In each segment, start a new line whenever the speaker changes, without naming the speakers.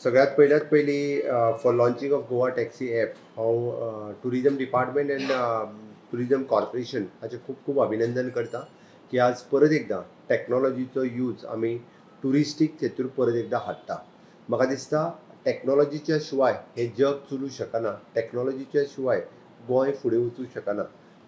सगळ्यात पयली for launching of Goa taxi app हांव tourism department and tourism corporation हाचें खूब खूब अभिनंदन करता की आज परत एकदा टॅक्नॉलॉजीचो यूज आमी टुरिस्टीक हेतूर परत एकदा हाडटा. म्हाका दिसता टॅक्नॉलॉजीच्या शिवाय हे जग चलूं शकना, टॅक्नॉलॉजीच्या शिवाय गोंय फुडें वचूं शकना.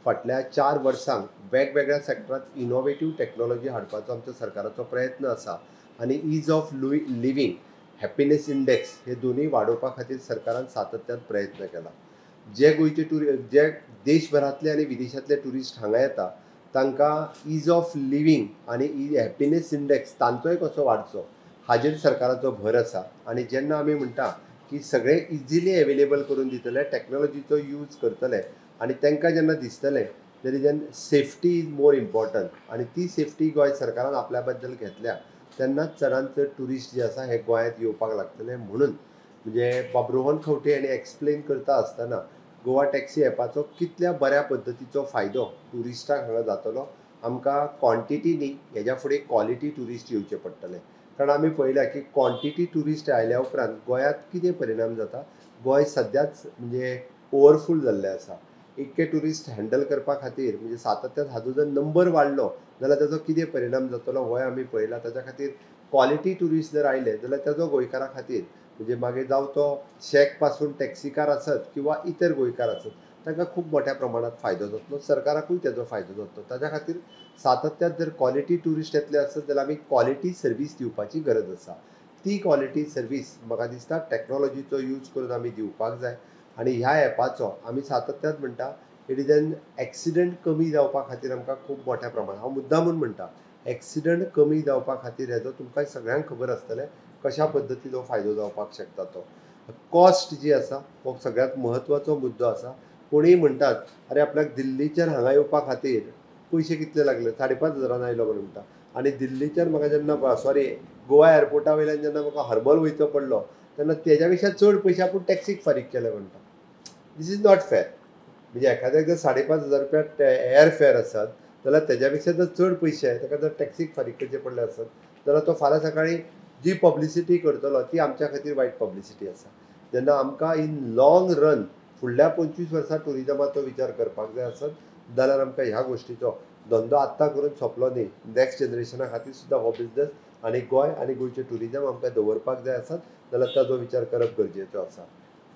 फाटल्या 4 वर्सांक वेगवेगळ्या सॅक्टरांत इनोवेटीव टॅक्नॉलॉजी हाडपाचो आमच्या सरकाराचो प्रयत्न आसा आनी ईज ऑफ लिव्हिंग हॅपिनेस इंडेक्स हे दोन्ही वाडोवपा खातीर सरकारान सातत्यान प्रयत्न केला. जे गोंयचे जे देशभरांतले आनी विदेशांतले टुरिस्ट हांगा येता तांकां ईज ऑफ लिव्हिंग आनी हॅपिनेस इंडेक्स तांचोय कसो वाडचो हाजेर सरकाराचो भर आसा. आनी जेन्ना आमी म्हणटा की सगळे इजिली एवेलेबल करून दितले, टॅक्नॉलॉजीचो यूज करतले आनी तांकां जेन्ना दिसतलें there is an safety is more important आनी ती सेफ्टी गोंय सरकारान आपल्या बद्दल घेतल्या तेन्नाच चडांत चड टुरिस्ट जे आसा हे गोंयांत येवपाक लागतले. म्हणून म्हणजे बाब रोहन खंवटे हांणी एक्सप्लेन करता आसतना गोवा टॅक्सी ॲपाचो कितल्या बऱ्या पद्दतीचो फायदो टुरिस्टांक हांगा जातलो. आमकां क्वॉन्टिटी न्ही, हेज्या फुडें क्वॉलिटी टुरिस्ट येवचे पडटले. कारण आमी पळयल्या की क्वॉन्टिटी टुरिस्ट आयल्या उपरांत गोंयांत कितें परिणाम जाता. गोंय सद्याच म्हणजे ओवरफूल जाल्लें आसा. इतके टुरिस्ट हँडल करपा खातीर म्हणजे सातत्यान हाजो जर नंबर वाडलो जाल्यार ताचो कितें परिणाम जातलो हो आमी पळयला. ताच्या खातीर क्वॉलिटी टुरिस्ट जर आयले जाल्यार ताजो गोंयकारा खातीर म्हणजे मागीर जावं तो शेक पासून टॅक्सीकार आसत किंवा इतर गोंयकार आसत तांकां खूब मोठ्या प्रमाणात फायदो जातलो. सरकाराकूय ताजो फायदो जातलो. ताच्या खातीर सातत्यान जर क्वॉलिटी टुरिस्ट येतले आसत जाल्यार आमी क्वॉलिटी सर्वीस दिवपाची गरज आसा. ती क्वॉलिटी सर्वीस म्हाका दिसता टॅक्नॉलॉजीचो यूज करून आमी दिवपाक जाय. आनी ह्या ॲपाचो आमी सातत्यान म्हणटा इट इज एन एक्सिडंट कमी जावपा खातीर आमकां खूब मोठ्या प्रमाणात हांव मुद्दामून म्हणटा एक्सिडंट कमी जावपा खातीर हेजो तुमकां सगळ्यांक खबर आसतलें कशा पद्दतीचो फायदो जावपाक शकता तो. कॉस्ट जी आसा हो सगळ्यांत म्हत्वाचो मुद्दो आसा. कोणीय म्हणटात अरे आपल्याक दिल्लीच्यान हांगा येवपा खातीर पयशे कितले लागले, 5,500 आयलो म्हणून म्हणटा. आनी दिल्लीच्यान म्हाका जेन्ना गोवा एअरपोर्टा वयल्यान जेन्ना म्हाका हर्बल वयचो पडलो तेन्ना तेज्या पेक्षा चड पयशे आपूण टॅक्सीक फारीक केले म्हणटा. दीस इज नॉट फेर. म्हणजे एखाद्याक जर 5,500 रुपया एअर फेअर आसत जाल्यार तेज्या पेक्षा जर चड पयशे ताका जर टॅक्सीक फारीक करचे पडले आसत जाल्यार तो फाल्यां सकाळीं जी पब्लिसिटी करतलो ती आमच्या खातीर वायट पब्लिसिटी आसा. जेन्ना आमकां इन लाँग रन फुडल्या 25 वर्सां टुरिजमाचो विचार करपाक जाय आसत जाल्यार आमकां ह्या गोश्टीचो धंदो आत्तां करून सोंपलो न्ही, नॅक्स्ट जनरेशना खातीर सुद्दां हो बिजनस आनी गोंय आनी गोंयचें टुरिजम आमकां दवरपाक जाय आसत जाल्यार ताजो विचार करप गरजेचो आसा.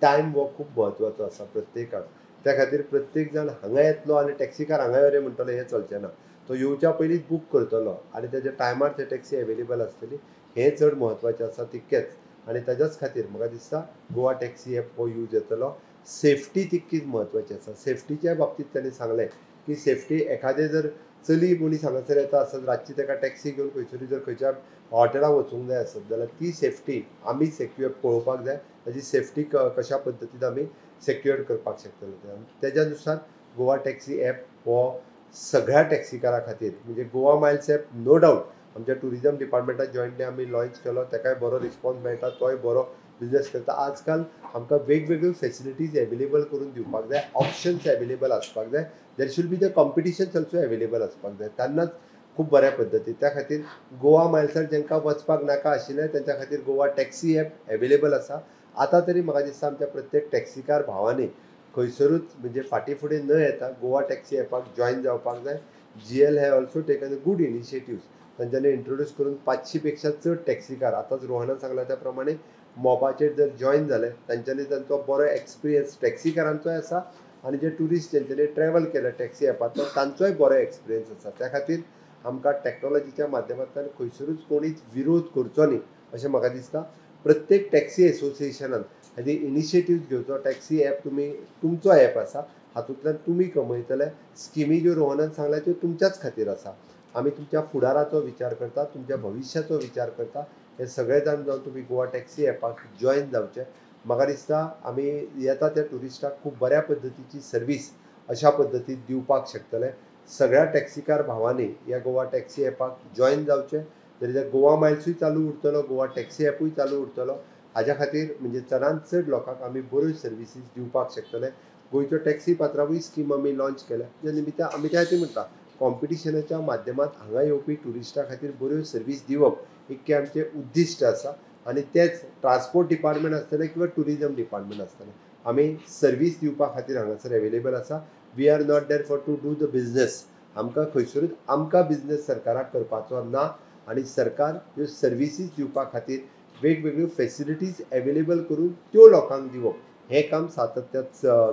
टायम हो खूब म्हत्वाचो आसा प्रत्येकाक. त्या खातीर प्रत्येक जाण हांगा येतलो आनी टॅक्सीकार हांगा यो रे म्हणटलो हें चलचें ना. तो येवच्या पयलींच बूक करतलो आनी तेज्या टायमार ते टॅक्सी एवेलेबल आसतली हें चड म्हत्वाचें आसा तितकेंच. आनी ताच्याच खातीर म्हाका दिसता गोवा टॅक्सी ॲप हो यूज येतलो. सेफ्टी तितकीच म्हत्वाची आसा. सेफ्टीच्या बाबतींत ताणें सांगलें की सेफ्टी एखादें जर चली मनीस हांगासर येता आसत रातची ताका टॅक्सी घेवन खंयसरी जर खंयच्या हॉटेलाक वचूंक जाय आसत जाल्यार ती सेफ्टी आमी सेक्युअर पळोवपाक जाय. ताजी सेफ्टी कशा पद्दतीन आमी सेक्युअर करपाक शकतले. तेज्या नुसार गोवा टॅक्सी ॲप हो सगळ्या टॅक्सीकारा खातीर म्हणजे Goa Miles app no doubt आमच्या टुरिजम डिपार्टमेंटान जॉयंटली आमी लॉन्च केलो. ताकाय बरो रिस्पॉन्स मेळटा, तोय बरो बिजनस करता. आजकाल आमकां वेगवेगळ्यो फेसिलिटीज एवेलेबल करून दिवपाक जाय, ऑप्शन्स एवेलेबल आसपाक जाय. देर should be the competitions also available आसपाक जाय. तेन्नाच खूब बऱ्या पद्दतीन त्या खातीर गोवा मायल्सार जेंकां वचपाक नाका आशिल्लें तेंच्या खातीर गोवा टॅक्सी ॲप एवेलेबल आसा. आतां तरी म्हाका दिसता आमच्या प्रत्येक टॅक्सीकार भावांनी खंयसरूच म्हणजे फाटीं फुडें न येता गोवा टॅक्सी ॲपाक जॉयन जावपाक जाय. GL हे ऑल्सो टेकन गूड इनिशिएटिव्स. तांच्यांनी इंट्रोड्यूस करून 500 पेक्षा चड टॅक्सीकार आतांच रोहनान सांगला त्या प्रमाणे मॉबाचेर जर जॉयन जाले तांच्यांनी तांचो बरो एक्सपिरियन्स टॅक्सीकारांचोय आसा आनी जे ट्युरिस्ट जेंच्यांनी ट्रॅव्हल केले टॅक्सी ॲपाचो तांचोय बरो एक्सपिरियन्स आसा. त्या खातीर आमकां टॅक्नॉलॉजीच्या माध्यमांतल्यान खंयसरूच कोणीच विरोध करचो न्ही अशें म्हाका दिसता. प्रत्येक टॅक्सी एसोसिएशनान हाजी इनिशिएटिव्ह घेवचो. टॅक्सी ॲप तुमी तुमचो ॲप आसा, हातूंतल्यान तुमी कमयतले. स्किमी ज्यो रोहनान सांगल्या त्यो तुमच्याच खातीर आसा. आमी तुमच्या फुडाराचो विचार करता, तुमच्या भविश्याचो विचार करता. हे सगळे जाण जावन तुमी गोवा टॅक्सी ॲपाक जॉयन जावचे. म्हाका दिसता आमी येता त्या टुरिस्टाक खूब बऱ्या पद्दतीची सर्वीस अशा पद्दतीन दिवपाक शकतले. सगळ्या टॅक्सीकार भावांनी ह्या गोवा टॅक्सी ॲपाक जॉयन जावचें. तरी गोवा मायल्सूय चालू उरतलो, गोवा टॅक्सी ॲपूय चालू उरतलो. हाज्या खातीर म्हणजे चडांत चड लोकांक आमी बऱ्यो सर्विसीस दिवपाक शकतले. गोंयच्यो टॅक्सी पात्रांवूय स्कीम आमी लॉन्च केल्या. त्या निमित्यान आमी त्या खातीर म्हणटा कॉम्पिटिशनाच्या माध्यमांत हांगा येवपी टुरिस्टां खातीर बऱ्यो सर्वीस दिवप इतकें आमचें उद्दिश्ट आसा. आणि तेच ट्रान्सपोर्ट डिपार्टमेंट आसतलें किंवा टुरिजम डिपार्टमेंट आसतलें आमी सर्वीस दिवपा खातीर हांगासर अवेलेबल आसा. We are not there for to do the business. आमकां खंयसरूच आमकां बिझनेस सरकाराक करपाचो ना आणि सरकार ह्यो सर्विसीस दिवपा खातीर वेगवेगळ्यो फेसिलिटीज अवेलेबल करून त्यो लोकांक दिवप हें काम सातत्यान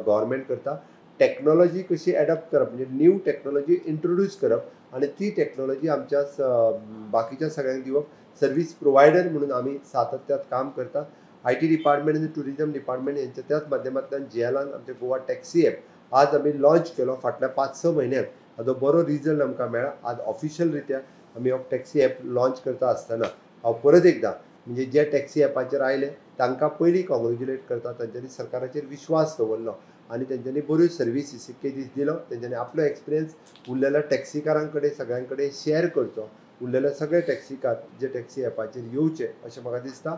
गव्हर्मेंट करता. टेक्नॉलॉजी कशी एडॉप्ट करप म्हणजे न्यू टेक्नॉलॉजी इंट्रोड्यूस करप आणि ती टेक्नॉलॉजी आमच्या बाकीच्या सगळ्यांक दिवप. सर्वीस प्रोवायडर म्हणून आमी सातत्यात काम करता. IT डिपार्टमेंट आणि टुरिजम डिपार्टमेंट यांच्या त्याच माध्यमांतल्यान JLAन आमचे गोवा टॅक्सी ॲप आज आमी लॉन्च केलो फाटल्या 5-6 म्हयन्यांत. हाजो बरो रिजल्ट आमकां मेळ्ळा. आज ऑफिशियल रित्या आमी हो टॅक्सी ॲप लॉन्च करता आसतना हांव परत एकदां म्हणजे जे टॅक्सी ॲपाचेर आयले तांकां पयलीं कॉंग्रेच्युलेट करता. तांच्यांनी सरकाराचेर विश्वास दवरलो आणि तेंच्यांनी बऱ्यो सर्विसीस इतके दीस दिलो. तेंच्यांनी आपलो एक्सपिरियन्स उरलेल्या टॅक्सीकारां कडेन सगळ्यां कडेन शेअर करचो. उरलेले सगळे टॅक्सीकार जे टॅक्सी ॲपाचेर येवचे अशें म्हाका दिसता.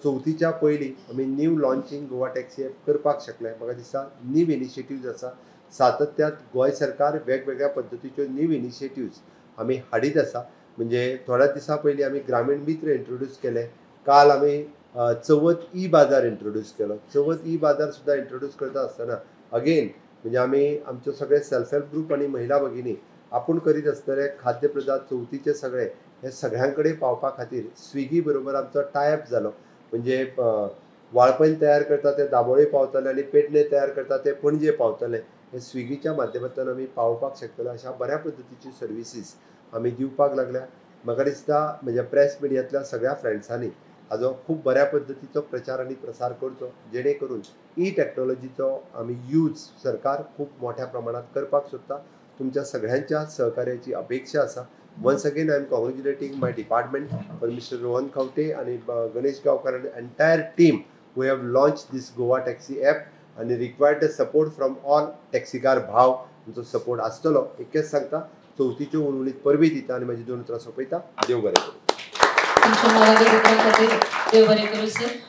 चवथीच्या पयलीं आमी new launching Goa taxi app करपाक शकले. म्हाका दिसता न्यू इनिशिएटिव्ज आसा. सातत्यात गोंय सरकार वेगवेगळ्या पद्दतीच्यो न्यू इनिशिएटिव्ज आमी हाडीत आसा. म्हणजे थोड्या दिसा पयलीं आमी ग्रामीण मित्र इंट्रोड्यूस केले. काल आमी चवथ ई बाजार इंट्रोड्यूस केलो. चवथ ई बाजार सुद्दां इंट्रोड्यूस करता आसतना अगेन म्हणजे आमी आमचे सगळे सेल्फ हेल्प ग्रूप आणि महिला भगिनी आपूण करीत आसतले खाद्य पदार्थ चवथीचे सगळे हे सगळ्यां कडेन पावपा खातीर स्विगी बरोबर आमचो टायअप जालो. म्हणजे वाळपय तयार करता ते दाबोळे पावतले आणि पेडणे तयार करता ते पणजे पावतले. हे स्विगीच्या माध्यमांतल्यान आमी पावोवपाक शकतले. अशा बऱ्या पद्दतीची सर्विसीस आमी दिवपाक लागल्या. म्हाका दिसता म्हज्या प्रेस मिडियांतल्या सगळ्या फ्रेंड्सांनी हाजो खूब बऱ्या पद्दतीचो प्रचार आनी प्रसार करचो जेणे करून ई टॅक्नॉलॉजीचो आमी यूज सरकार खूब मोठ्या प्रमाणात करपाक सोदता. तुमच्या सगळ्यांच्या सहकार्याची अपेक्षा आसा. Once again I am congratulating my department for mister Rohan Khaunte आणि गणेश गांवकर आणि entire team who have launch this Goa taxi app आणि required the support from all टॅक्सीकार भाव. तुमचो सपोर्ट आसतलो. एकच सांगता चवथीच्यो उर्वरीत परबी दिता आणि म्हजी 2 उतरां सोंपयता. देव बरें करूं.
तुमच्या मोलादीक उतरां खातीर देव बरें करूं सर.